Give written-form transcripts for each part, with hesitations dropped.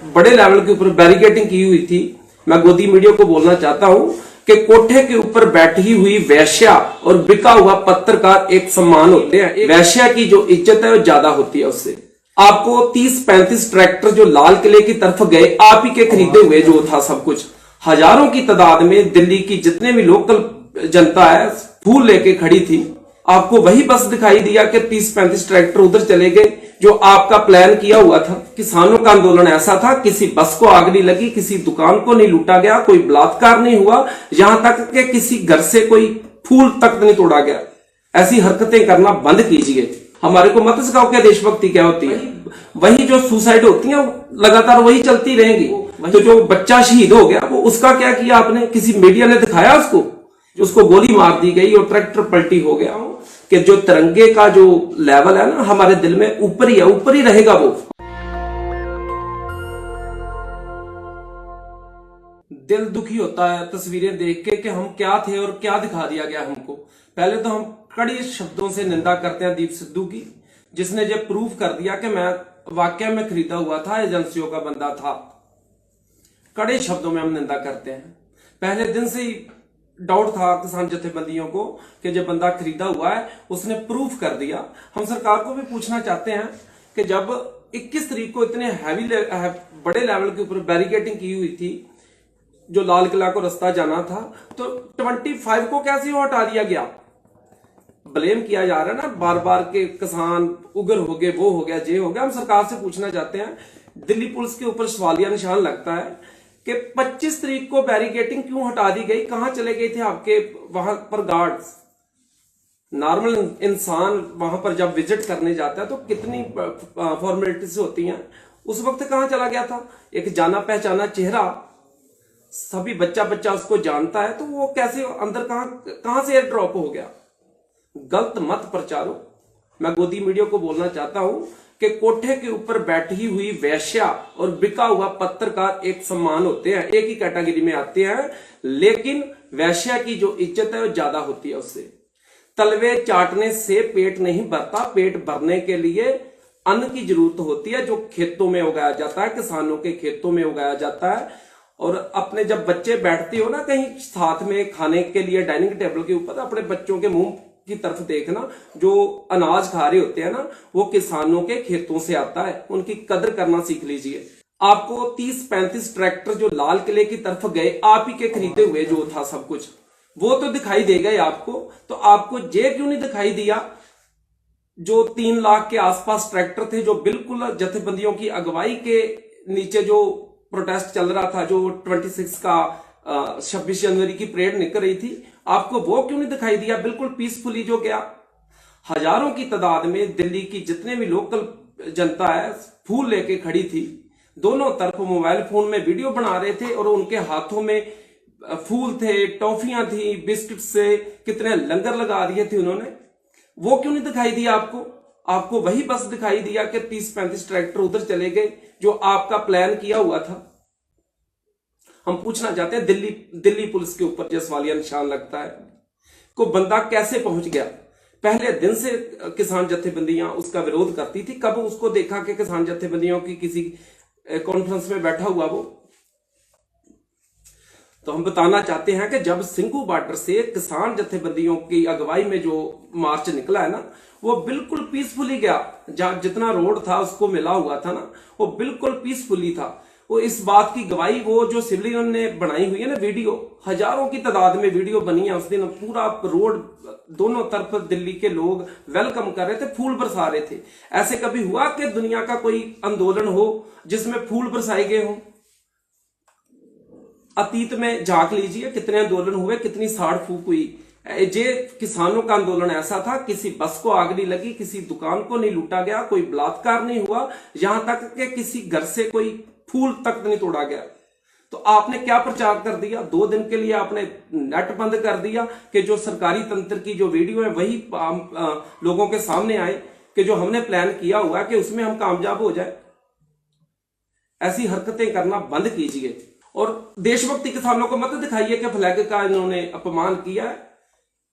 बड़े लेवल के ऊपर बैरिकेडिंग की हुई थी। मैं गोदी मीडिया को बोलना चाहता हूं कि कोठे के ऊपर बैठी हुई वैश्या और बिका हुआ पत्रकार एक समान होते हैं। वैश्या की जो इज्जत है वो ज्यादा होती है उससे। आपको 30-35 ट्रैक्टर जो लाल किले की तरफ गए, आप ही के खरीदे हुए जो था सब कुछ, हजारों की तादाद में दिल्ली की जितने भी लोकल जनता है फूल लेके खड़ी थी। आपको वही बस दिखाई दिया कि 30-35 ट्रैक्टर उधर चले गए जो आपका प्लान किया हुआ था। किसानों का आंदोलन ऐसा था, किसी बस को आग नहीं लगी, किसी दुकान को नहीं लूटा गया, कोई बलात्कार नहीं हुआ, यहां तक कि किसी घर से कोई फूल तक नहीं तोड़ा गया। ऐसी हरकतें करना बंद कीजिए। हमारे को मत सिखाओ क्या देशभक्ति क्या होती है। वही जो सुसाइड होती है लगातार वही चलती रहेंगी। तो जो बच्चा शहीद हो गया वो उसका क्या किया आपने? किसी मीडिया ने दिखाया उसको गोली मार दी गई और ट्रैक्टर पलटी हो गया। कि जो तिरंगे का जो लेवल है ना हमारे दिल में ऊपर ही है, ऊपर ही रहेगा वो। दिल दुखी होता है तस्वीरें देख के कि हम क्या थे और क्या दिखा दिया गया हमको। पहले तो हम कड़ी शब्दों से निंदा करते हैं दीप सिद्धू की, जिसने जब प्रूव कर दिया कि मैं वाकई में खरीदा हुआ था, एजेंसियों का बंदा था। कड़े शब्दों में हम निंदा करते हैं। पहले दिन से ही डाउट था किसान जथेबंदियों को कि जब बंदा खरीदा हुआ है उसने प्रूफ कर दिया। हम सरकार को भी पूछना चाहते हैं कि जब 21 तारीख को इतने बड़े लेवल के ऊपर बैरिकेडिंग की हुई थी, जो लाल किला को रास्ता जाना था, तो 25 को कैसे हटा दिया गया? ब्लेम किया जा रहा है ना बार बार के किसान उग्र हो गए, वो हो गया, ये हो गया। हम सरकार से पूछना चाहते हैं, दिल्ली पुलिस के ऊपर सवालिया निशान लगता है कि 25 तारीख को बैरिकेडिंग क्यों हटा दी गई? कहां चले गए थे आपके वहां पर गार्ड्स? नॉर्मल इंसान वहां पर जब विजिट करने जाता है तो कितनी फॉर्मेलिटीज होती हैं, उस वक्त कहां चला गया था? एक जाना पहचाना चेहरा, सभी बच्चा बच्चा उसको जानता है, तो वो कैसे अंदर कहां से एयर ड्रॉप हो गया? गलत मत प्रचारो। मैं गोदी मीडिया को बोलना चाहता हूं कि कोठे के ऊपर बैठी हुई वैश्या और बिका हुआ पत्रकार एक समान होते हैं, एक ही कैटेगरी में आते हैं, लेकिन वैश्या की जो इज्जत है वो ज्यादा होती है उससे। तलवे चाटने से पेट नहीं भरता, पेट भरने के लिए अन्न की जरूरत होती है, जो खेतों में उगाया जाता है, किसानों के खेतों में उगाया जाता है। और अपने जब बच्चे बैठते हो ना कहीं साथ में खाने के लिए डाइनिंग टेबल के ऊपर, अपने बच्चों के मुंह की तरफ देखना, जो अनाज खा रहे होते हैं ना वो किसानों के खेतों से आता है, उनकी कदर करना सीख लीजिए। आपको 30-35 ट्रैक्टर जो लाल किले की तरफ गए, आप ही के खरीदे हुए जो था सब कुछ, वो तो दिखाई दे गए आपको। तो आपको ये क्यों नहीं दिखाई दिया जो 3 लाख के आसपास ट्रैक्टर थे, जो बिल्कुल जथेबंदियों की अगुवाई के नीचे जो प्रोटेस्ट चल रहा था, जो 26 का 26 जनवरी की परेड निकल रही थी, आपको वो क्यों नहीं दिखाई दिया? बिल्कुल पीसफुली जो गया। हजारों की तादाद में दिल्ली की जितने भी लोकल जनता है फूल लेके खड़ी थी। दोनों तरफ मोबाइल फोन में वीडियो बना रहे थे और उनके हाथों में फूल थे, टॉफियां थी, बिस्किट से कितने लंगर लगा दिए थे उन्होंने। वो क्यों नहीं दिखाई दिया आपको? आपको वही बस दिखाई दिया कि 30-35 ट्रैक्टर उधर चले गए जो आपका प्लान किया हुआ था। हम पूछना चाहते हैं दिल्ली पुलिस के ऊपर जो सवालिया निशान लगता है, को बंदा कैसे पहुंच गया? पहले दिन से किसान जथेबंदियां उसका विरोध करती थी। कब उसको देखा कि किसान जथेबंदियों की किसी कॉन्फ्रेंस में बैठा हुआ वो? तो हम बताना चाहते हैं कि जब सिंघू बॉर्डर से किसान जथेबंदियों की अगुवाई में जो मार्च निकला है ना, वो बिल्कुल पीसफुली गया। जहां जितना रोड था उसको मिला हुआ था ना, वो बिल्कुल पीसफुली था। वो इस बात की गवाही वो जो सिविलियन ने बनाई हुई है ना वीडियो, हजारों की तादाद में वीडियो बनी है। उस दिन पूरा रोड दोनों तरफ दिल्ली के लोग वेलकम कर रहे थे, फूल बरसा रहे थे। ऐसे कभी हुआ कि दुनिया का कोई आंदोलन हो जिसमें फूल बरसाए गए हों? अतीत में झांक लीजिए, कितने आंदोलन हुए, कितनी साड़ फूक हुई। जे किसानों का आंदोलन ऐसा था, किसी बस को आग नहीं लगी, किसी दुकान को नहीं लूटा गया, कोई बलात्कार नहीं हुआ, यहां तक कि किसी घर से कोई फूल तक नहीं तोड़ा गया। तो आपने क्या प्रचार कर दिया? 2 दिन के लिए आपने नेट बंद कर दिया कि जो सरकारी तंत्र की जो वीडियो है वही लोगों के सामने आए कि जो हमने प्लान किया हुआ है कि उसमें हम कामयाब हो जाए। ऐसी हरकतें करना बंद कीजिए और देशभक्ति किसानों को मत दिखाइए कि फ्लैग का इन्होंने अपमान किया है।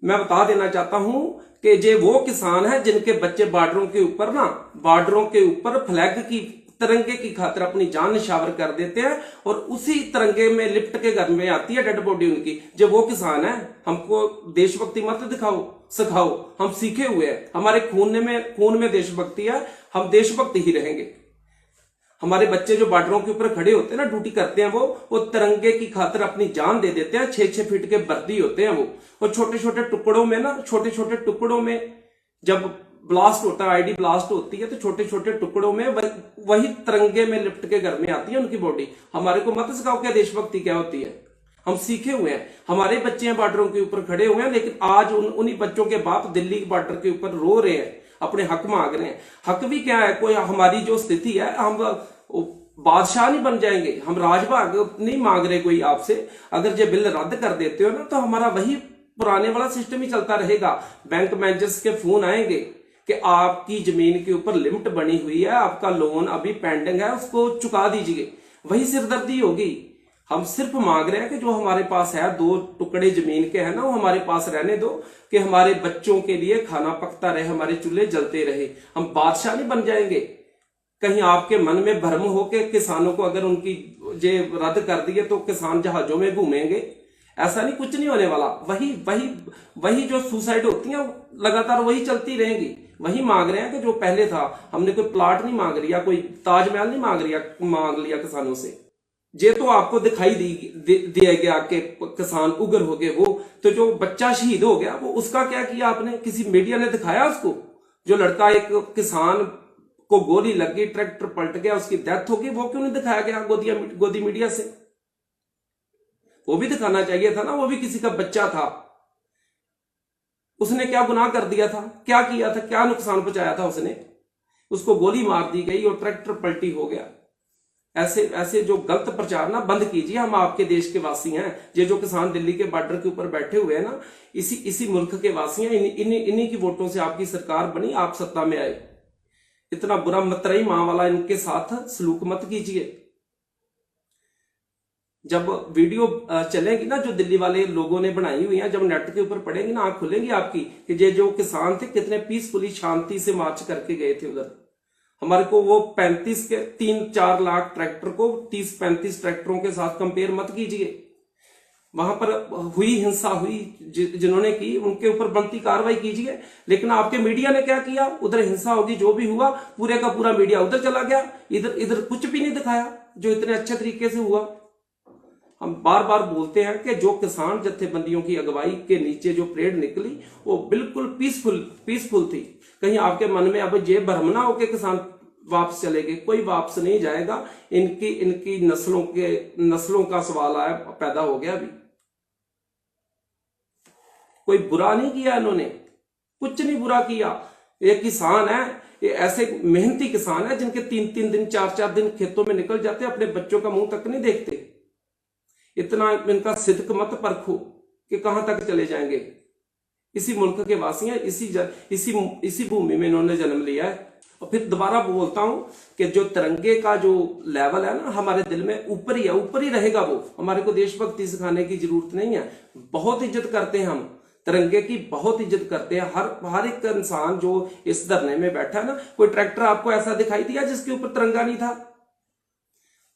मैं बता देना चाहता हूं कि जे वो किसान है जिनके बच्चे बॉर्डरों के ऊपर फ्लैग की तिरंगे की खातिर अपनी जान निछावर कर देते हैं, और उसी तिरंगे में लिपट के घर में आती है डेड बॉडी उनकी। जब वो किसान है, हमको देशभक्ति मत दिखाओ सिखाओ, हम सीखे हुए हैं, हमारे खून में देशभक्ति है, हम देशभक्त ही रहेंगे। हमारे बच्चे जो बॉर्डरों के ऊपर खड़े होते हैं ना, ड्यूटी करते हैं, वो तिरंगे की खातिर अपनी जान दे देते हैं। 6-6 फीट के वर्दी होते हैं वो, और छोटे छोटे टुकड़ों में ना, छोटे छोटे टुकड़ों में जब ब्लास्ट होता है, आईडी ब्लास्ट होती है, तो छोटे छोटे टुकड़ों में वही तिरंगे में लिपट के घर में आती है उनकी बॉडी। हमारे को मत सिखाओ क्या देशभक्ति क्या होती है, हम सीखे हुए हैं। हमारे बच्चे हैं बॉर्डरों के ऊपर खड़े हुए हैं, लेकिन आज उन्हीं बच्चों के बाप दिल्ली के बॉर्डर के ऊपर रो रहे हैं, अपने हक मांग रहे हैं। हक भी क्या है, कोई हमारी जो स्थिति है, हम बादशाह नहीं बन जाएंगे, हम राजभाग नहीं मांग रहे कोई आपसे। अगर ये बिल रद्द कर देते हो ना, तो हमारा वही पुराने वाला सिस्टम ही चलता रहेगा। बैंक मैनेजर्स के फोन आएंगे कि आपकी जमीन के ऊपर लिमिट बनी हुई है, आपका लोन अभी पेंडिंग है, उसको चुका दीजिए। वही सिरदर्दी होगी। हम सिर्फ मांग रहे हैं कि जो हमारे पास है, 2 टुकड़े जमीन के हैं ना, वो हमारे पास रहने दो, कि हमारे बच्चों के लिए खाना पकता रहे, हमारे चूल्हे जलते रहे। हम बादशाह नहीं बन जाएंगे। कहीं आपके मन में भ्रम हो कि किसानों को अगर उनकी जे रद्द कर दिए तो किसान जहाजों में घूमेंगे, ऐसा नहीं, कुछ नहीं होने वाला। वही वही वही जो सुसाइड होती है लगातार वही चलती रहेंगी। वही मांग रहे हैं कि जो पहले था। हमने कोई प्लाट नहीं मांग लिया, कोई ताजमहल नहीं मांग लिया किसानों से। ये तो आपको दिखाई दिया गया कि किसान उग्र हो गए। वो तो जो बच्चा शहीद हो गया, वो उसका क्या किया आपने? किसी मीडिया ने दिखाया उसको? जो लड़का, एक किसान को गोली लगी, ट्रैक्टर पलट गया, उसकी डेथ हो गई, वो क्यों नहीं दिखाया गया गोदी मीडिया से? वो भी दिखाना चाहिए था ना। वो भी किसी का बच्चा था। उसने क्या गुनाह कर दिया था? क्या किया था? क्या नुकसान पहुंचाया था उसने? उसको गोली मार दी गई और ट्रैक्टर पलटी हो गया। ऐसे जो गलत प्रचार ना बंद कीजिए। हम आपके देश के वासी हैं। ये जो किसान दिल्ली के बॉर्डर के ऊपर बैठे हुए हैं ना, इसी मुल्क के वासी हैं। इन्हीं की वोटों से आपकी सरकार बनी, आप सत्ता में आए। इतना बुरा मतरई मां वाला इनके साथ सलूक मत कीजिए। जब वीडियो चलेगी ना, जो दिल्ली वाले लोगों ने बनाई हुई है, जब नेट के ऊपर पड़ेगी ना, आंख खुलेंगी आपकी कि ये जो किसान थे कितने पीसफुली, शांति से मार्च करके गए थे उधर। हमारे को वो 35 के 3-4 लाख ट्रैक्टर को 30-35 ट्रैक्टरों के साथ कंपेयर मत कीजिए। वहां पर हुई हिंसा हुई, जिन्होंने की उनके ऊपर बनती कार्रवाई कीजिए। लेकिन आपके मीडिया ने क्या किया? उधर हिंसा होगी, जो भी हुआ, पूरे का पूरा मीडिया उधर चला गया। इधर कुछ भी नहीं दिखाया जो इतने अच्छे तरीके से हुआ। हम बार बार बोलते हैं कि जो किसान जत्थेबंदियों की अगुवाई के नीचे जो परेड निकली, वो बिल्कुल पीसफुल थी। कहीं आपके मन में अब ये भ्रम ना हो कि किसान वापस चले गए। कोई वापस नहीं जाएगा। इनकी नस्लों का सवाल आया, पैदा हो गया। अभी कोई बुरा नहीं किया इन्होंने, कुछ नहीं बुरा किया। ये किसान है, ये ऐसे मेहनती किसान है जिनके 3-3 दिन 4-4 दिन खेतों में निकल जाते, अपने बच्चों का मुंह तक नहीं देखते। इतना इनका सिद्क मत परखो कि कहां तक चले जाएंगे। इसी मुल्क के वासी हैं, इसी भूमि में इन्होंने जन्म लिया है। और फिर दोबारा बोलता हूं कि जो तिरंगे का जो लेवल है ना, हमारे दिल में ऊपर ही है, ऊपर ही रहेगा वो। हमारे को देशभक्ति सिखाने की जरूरत नहीं है। बहुत इज्जत करते हैं हम तिरंगे की, बहुत इज्जत करते हैं। हर एक इंसान जो इस धरने में बैठा है ना, कोई ट्रैक्टर आपको ऐसा दिखाई दिया जिसके ऊपर तिरंगा नहीं था?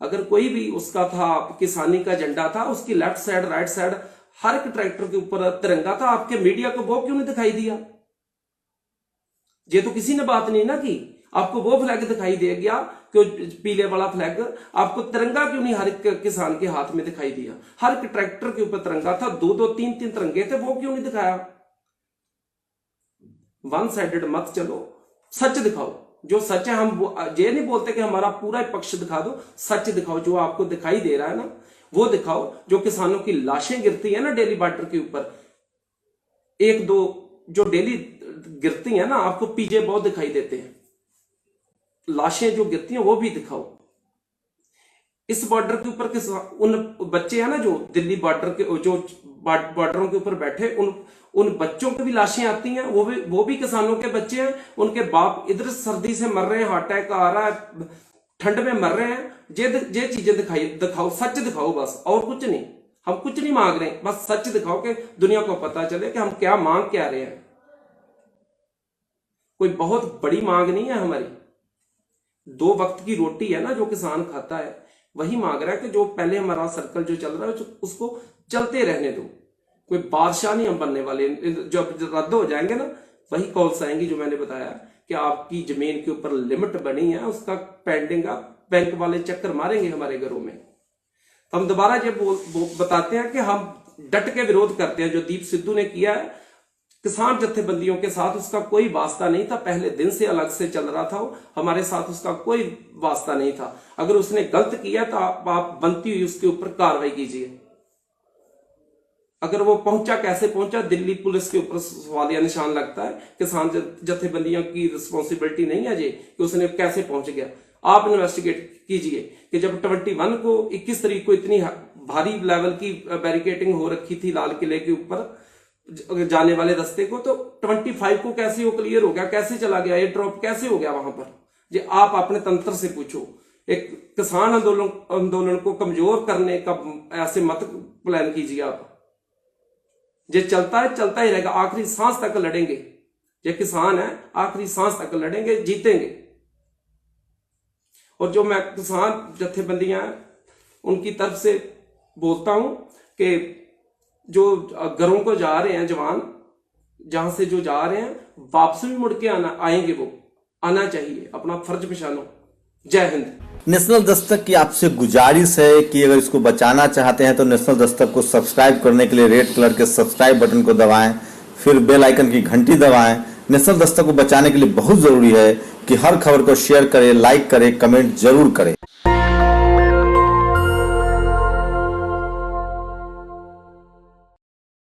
अगर कोई भी उसका था, किसानी का झंडा था, उसकी लेफ्ट साइड राइट साइड हर एक ट्रैक्टर के ऊपर तिरंगा था। आपके मीडिया को वो क्यों नहीं दिखाई दिया? ये तो किसी ने बात नहीं ना की। आपको वो फ्लैग दिखाई दे गया कि पीले वाला फ्लैग, आपको तिरंगा क्यों नहीं हर एक किसान के हाथ में दिखाई दिया? हर एक ट्रैक्टर के ऊपर तिरंगा था, 2-2 3-3 तिरंगे थे, वो क्यों नहीं दिखाया? वन साइडेड मत चलो, सच दिखाओ। जो सच है, हम ये नहीं बोलते कि हमारा पूरा पक्ष दिखा दो, सच दिखाओ। जो आपको दिखाई दे रहा है ना, वो दिखाओ। जो किसानों की लाशें गिरती है ना डेली बॉर्डर के ऊपर, 1-2 जो डेली गिरती है ना, आपको पीजे बहुत दिखाई देते हैं। लाशें जो गिरती हैं वो भी दिखाओ। इस बॉर्डर के ऊपर उन बच्चे हैं ना जो दिल्ली बॉर्डर के, जो बॉर्डरों के ऊपर बैठे, उन बच्चों की भी लाशें आती हैं। वो भी किसानों के बच्चे हैं। उनके बाप इधर सर्दी से मर रहे हैं, हार्ट अटैक आ रहा है, ठंड में मर रहे हैं। ये चीजें दिखाओ, सच दिखाओ बस, और कुछ नहीं। हम कुछ नहीं मांग रहे, बस सच दिखाओ कि दुनिया को पता चले कि हम क्या मांग क्या रहे हैं। कोई बहुत बड़ी मांग नहीं है हमारी। 2 वक्त की रोटी है ना जो किसान खाता है, वही मांग रहा है कि जो पहले हमारा सर्कल जो चल रहा है उसको चलते रहने दो। कोई बादशाह नहीं हम बनने वाले। जब रद्द हो जाएंगे ना, वही कॉल्स आएंगी जो मैंने बताया कि आपकी जमीन के ऊपर लिमिट बनी है, उसका पेंडिंग आप बैंक वाले चक्कर मारेंगे हमारे घरों में। तो हम दोबारा ये बताते हैं कि हम डट के विरोध करते हैं जो दीप सिद्धू ने किया है किसान जत्थेबंदियों के साथ। उसका कोई वास्ता नहीं था, पहले दिन से अलग से चल रहा था, हमारे साथ उसका कोई वास्ता नहीं था। अगर उसने गलत किया तो आप बनती हुई उसके ऊपर कार्रवाई कीजिए। अगर वो पहुंचा, कैसे पहुंचा, दिल्ली पुलिस के ऊपर सवालिया निशान लगता है। किसान जत्थेबंदियों की रिस्पॉन्सिबिलिटी नहीं है जी कि उसने कैसे पहुंच गया। आप इन्वेस्टिगेट कीजिए कि जब 21 को 21 तारीख को इतनी भारी लेवल की बैरिकेडिंग हो रखी थी लाल किले के ऊपर जाने वाले रास्ते को, तो 25 को कैसे वो क्लियर हो गया, कैसे चला गया, ये ड्रॉप कैसे हो गया वहां पर। जी आप अपने तंत्र से पूछो। एक किसान आंदोलन को कमजोर करने का ऐसे मत प्लान कीजिए आप। ये चलता है, चलता ही रहेगा, आखिरी सांस तक लड़ेंगे। ये किसान है, आखिरी सांस तक लड़ेंगे, जीतेंगे। और जो मैं किसान जत्थेबंदियां उनकी तरफ से बोलता हूं कि जो घरों को जा रहे हैं जवान, जहां से जो जा रहे हैं, वापस भी मुड़ के आएंगे, वो आना चाहिए, अपना फर्ज पहचानो। जय हिंद। नेशनल दस्तक की आपसे गुजारिश है कि अगर इसको बचाना चाहते हैं तो नेशनल दस्तक को सब्सक्राइब करने के लिए रेड कलर के सब्सक्राइब बटन को दबाएं, फिर बेल आइकन की घंटी दबाएं। नेशनल दस्तक को बचाने के लिए बहुत जरूरी है कि हर खबर को शेयर करें, लाइक करें, कमेंट जरूर करें।